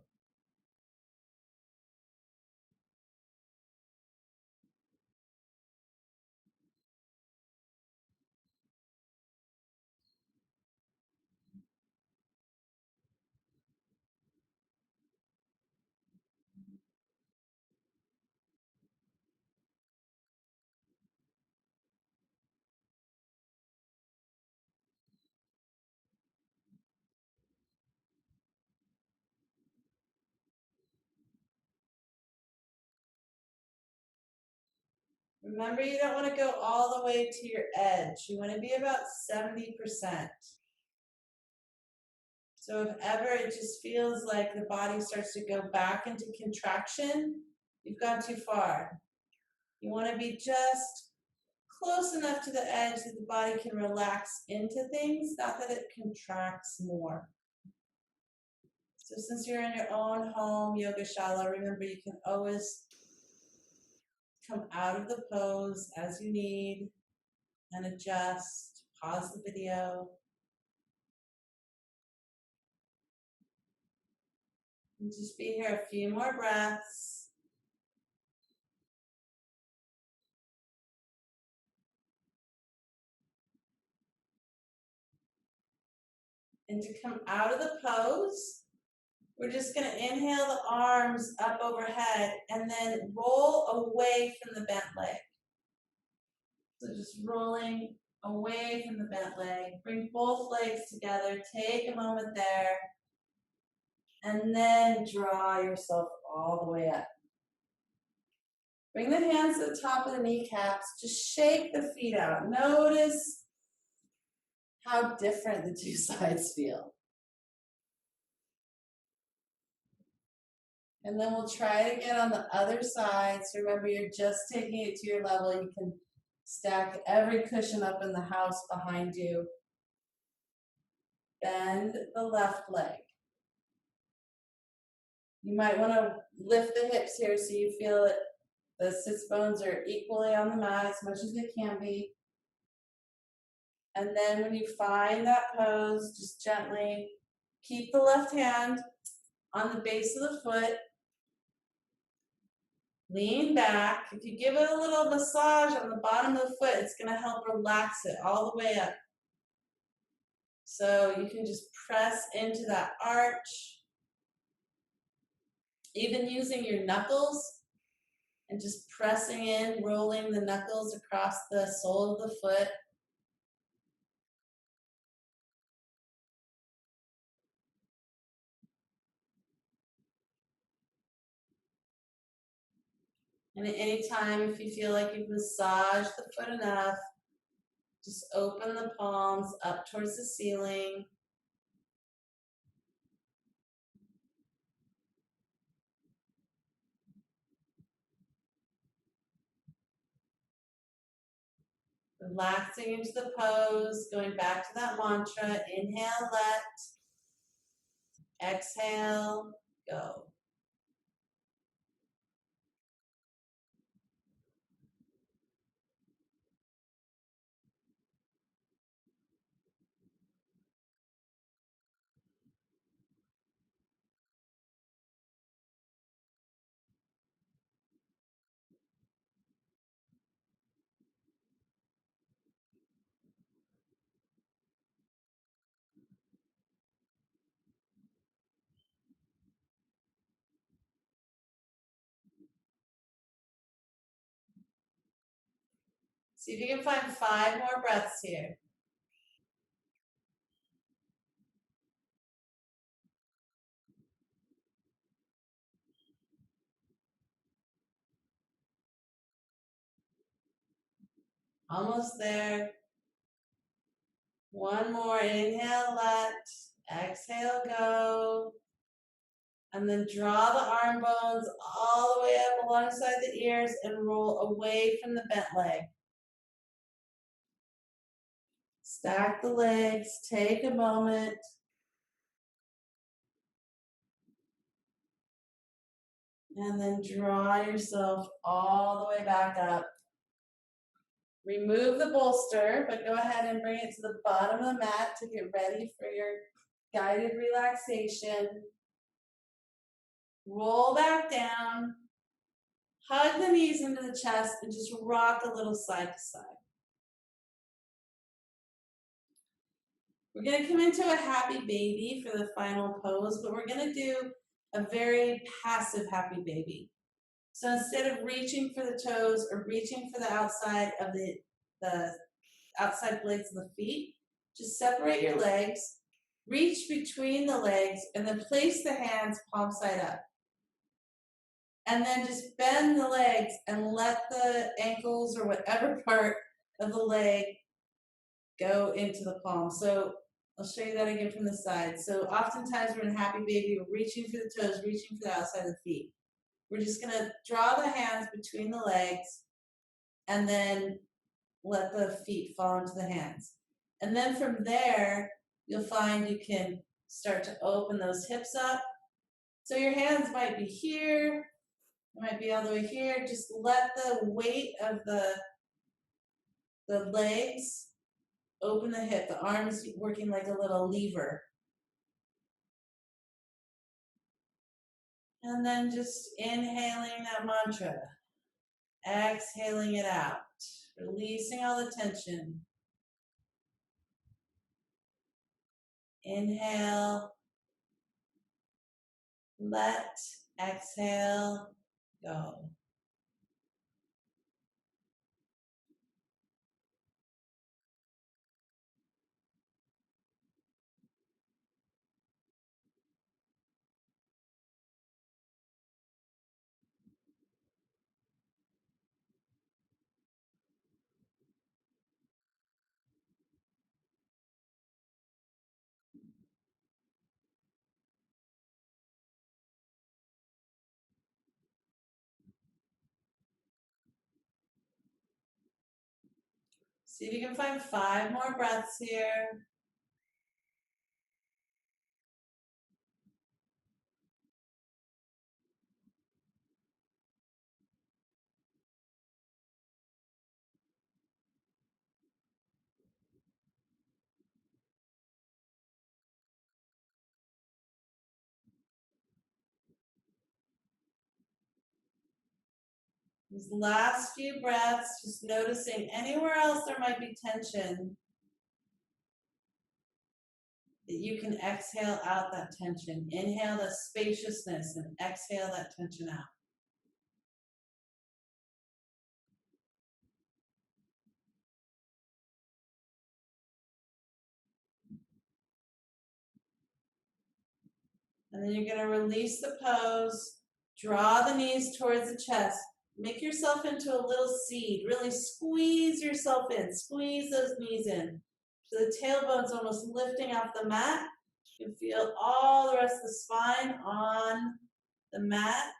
Remember, you don't want to go all the way to your edge. You want to be about 70%. So if ever it just feels like the body starts to go back into contraction, you've gone too far. You want to be just close enough to the edge that the body can relax into things, not that it contracts more. So since you're in your own home yogashala, remember you can always come out of the pose as you need and adjust, pause the video. And just be here a few more breaths. And to come out of the pose, we're just going to inhale the arms up overhead and then roll away from the bent leg. So just rolling away from the bent leg. Bring both legs together. Take a moment there. And then draw yourself all the way up. Bring the hands to the top of the kneecaps. Just shake the feet out. Notice how different the two sides feel. And then we'll try it again on the other side. So remember, you're just taking it to your level. You can stack every cushion up in the house behind you. Bend the left leg. You might want to lift the hips here so you feel it. The sits bones are equally on the mat as much as they can be. And then when you find that pose, just gently keep the left hand on the base of the foot. Lean back. If you give it a little massage on the bottom of the foot, it's going to help relax it all the way up. So you can just press into that arch. Even using your knuckles and just pressing in, rolling the knuckles across the sole of the foot. And at any time, if you feel like you've massaged the foot enough, just open the palms up towards the ceiling. Relaxing into the pose, going back to that mantra. Inhale, let. Exhale, go. See if you can find 5 more breaths here. Almost there. One more. Inhale, let. Exhale, go. And then draw the arm bones all the way up alongside the ears and roll away from the bent leg. Stack the legs. Take a moment. And then draw yourself all the way back up. Remove the bolster, but go ahead and bring it to the bottom of the mat to get ready for your guided relaxation. Roll back down. Hug the knees into the chest and just rock a little side to side. We're going to come into a happy baby for the final pose, but we're going to do a very passive happy baby. So instead of reaching for the toes or reaching for the outside of the outside blades of the feet, just separate your legs, reach between the legs, and then place the hands palm side up. And then just bend the legs and let the ankles or whatever part of the leg go into the palm. So I'll show you that again from the side. So oftentimes we're in happy baby, we're reaching for the toes, reaching for the outside of the feet. We're just going to draw the hands between the legs and then let the feet fall into the hands. And then from there, you'll find you can start to open those hips up. So your hands might be here, it might be all the way here. Just let the weight of the legs open the hip. The arms working like a little lever. And then just inhaling that mantra. Exhaling it out. Releasing all the tension. Inhale. Let. Exhale. Go. See if you can find 5 more breaths here. These last few breaths, just noticing anywhere else there might be tension, that you can exhale out that tension. Inhale the spaciousness and exhale that tension out. And then you're going to release the pose, draw the knees towards the chest, Make yourself into a little seed. Really squeeze yourself in. Squeeze those knees in. So the tailbone's almost lifting off the mat. You can feel all the rest of the spine on the mat.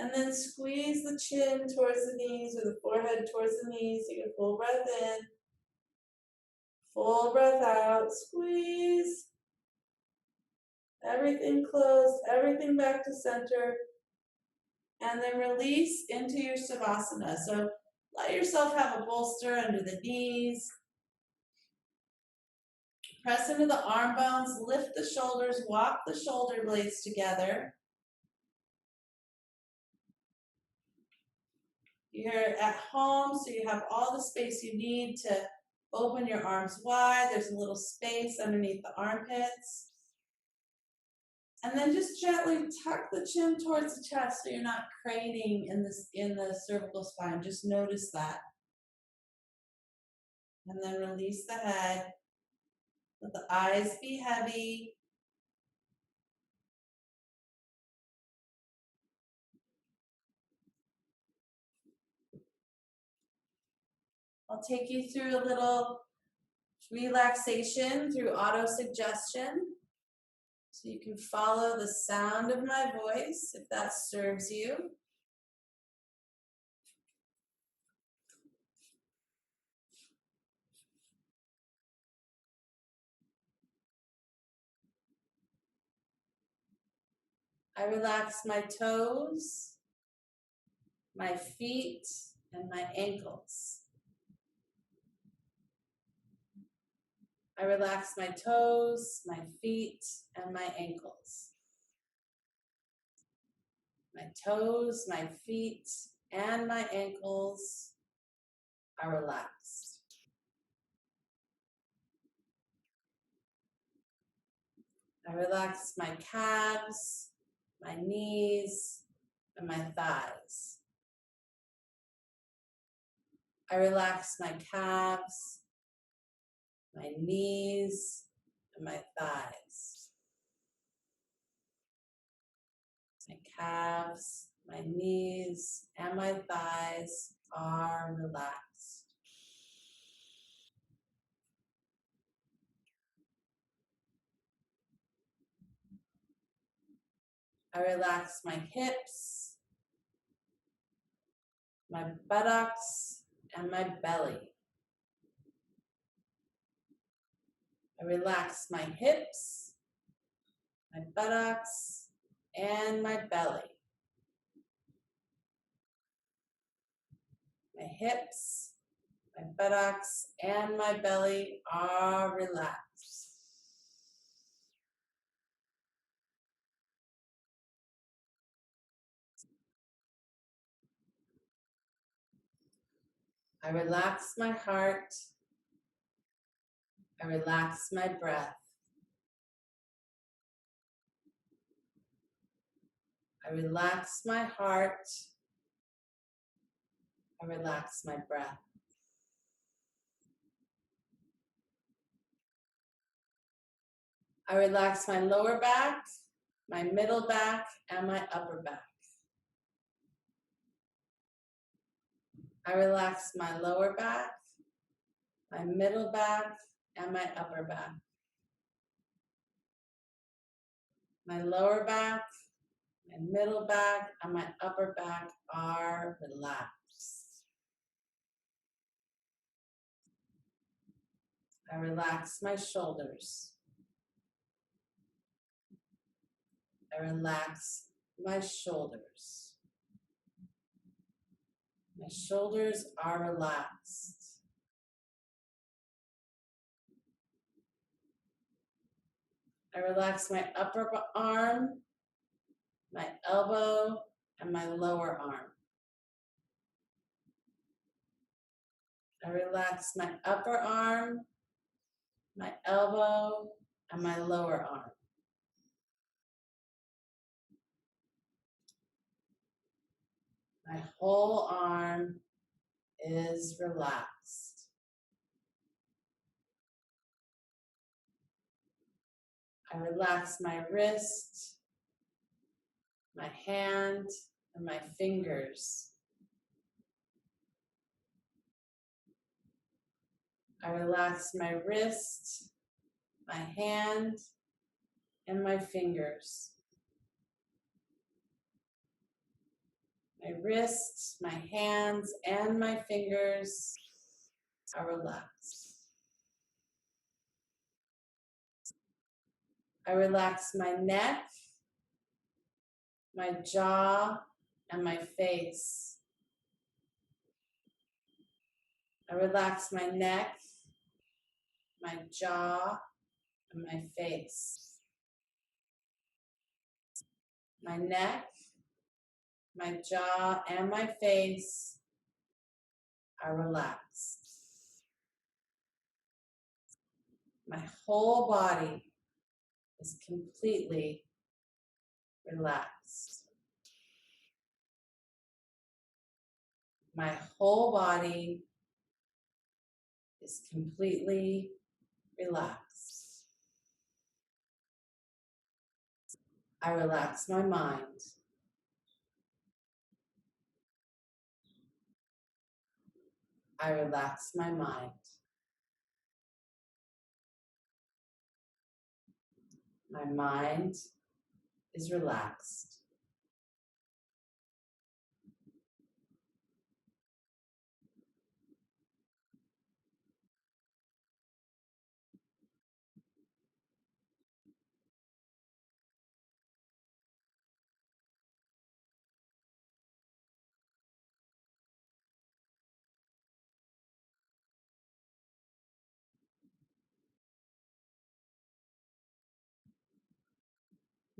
And then squeeze the chin towards the knees or the forehead towards the knees. Take a full breath in. Full breath out. Squeeze. Everything closed. Everything back to center. And then release into your Savasana. So let yourself have a bolster under the knees. Press into the arm bones. Lift the shoulders. Walk the shoulder blades together. You're at home, so you have all the space you need to open your arms wide. There's a little space underneath the armpits. And then just gently tuck the chin towards the chest so you're not craning in the cervical spine. Just notice that. And then release the head. Let the eyes be heavy. I'll take you through a little relaxation through auto-suggestion. So you can follow the sound of my voice if that serves you. I relax my toes, my feet, and my ankles. I relax my toes, my feet, and my ankles. My toes, my feet, and my ankles are relaxed. I relax my calves, my knees, and my thighs. I relax my calves, my knees, and my thighs. My calves, my knees, and my thighs are relaxed. I relax my hips, my buttocks, and my belly. I relax my hips, my buttocks, and my belly. My hips, my buttocks, and my belly are relaxed. I relax my heart. I relax my breath. I relax my heart. I relax my breath. I relax my lower back, my middle back, and my upper back. I relax my lower back, my middle back, and my upper back. My lower back, my middle back, and my upper back are relaxed. I relax my shoulders. I relax my shoulders. My shoulders are relaxed. I relax my upper arm, my elbow, and my lower arm. I relax my upper arm, my elbow, and my lower arm. My whole arm is relaxed. I relax my wrist, my hand, and my fingers. I relax my wrist, my hand, and my fingers. My wrist, my hands, and my fingers are relaxed. I relax my neck, my jaw, and my face. I relax my neck, my jaw, and my face. My neck, my jaw, and my face are relaxed. My whole body is completely relaxed. My whole body is completely relaxed. I relax my mind. I relax my mind. My mind is relaxed.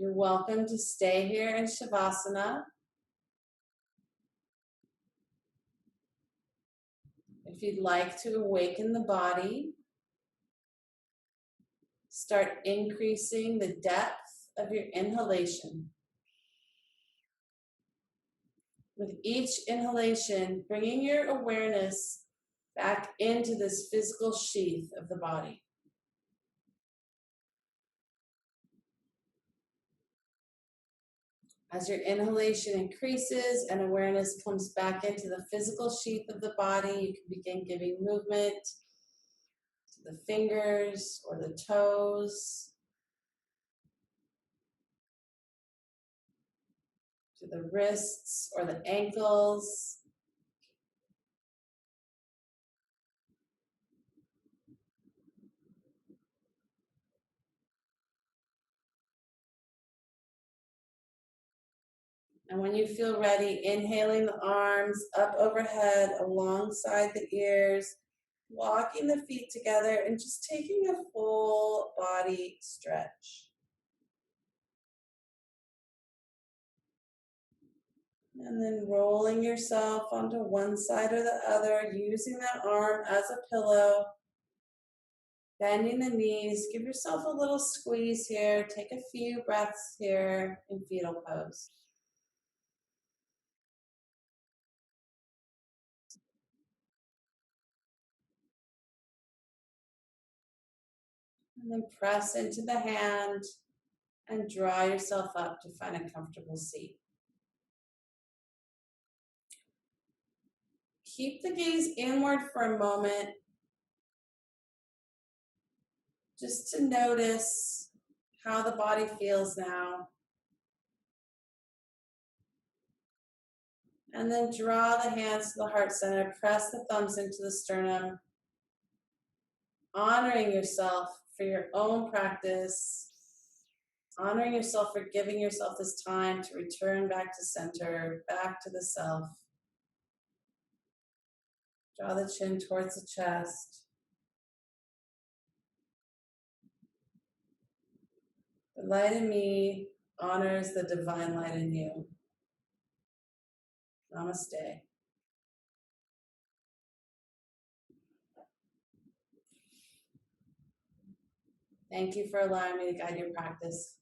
You're welcome to stay here in Shavasana. If you'd like to awaken the body, start increasing the depth of your inhalation. With each inhalation, bringing your awareness back into this physical sheath of the body. As your inhalation increases and awareness comes back into the physical sheath of the body, you can begin giving movement to the fingers or the toes, to the wrists or the ankles. And when you feel ready, inhaling the arms up overhead alongside the ears, walking the feet together and just taking a full body stretch. And then rolling yourself onto one side or the other, using that arm as a pillow. Bending the knees, give yourself a little squeeze here. Take a few breaths here in fetal pose. And then press into the hand and draw yourself up to find a comfortable seat. Keep the gaze inward for a moment, just to notice how the body feels now. And then draw the hands to the heart center, press the thumbs into the sternum, honoring yourself for your own practice, honoring yourself for giving yourself this time to return back to center, back to the self. Draw the chin towards the chest. The light in me honors the divine light in you. Namaste. Thank you for allowing me to guide your practice.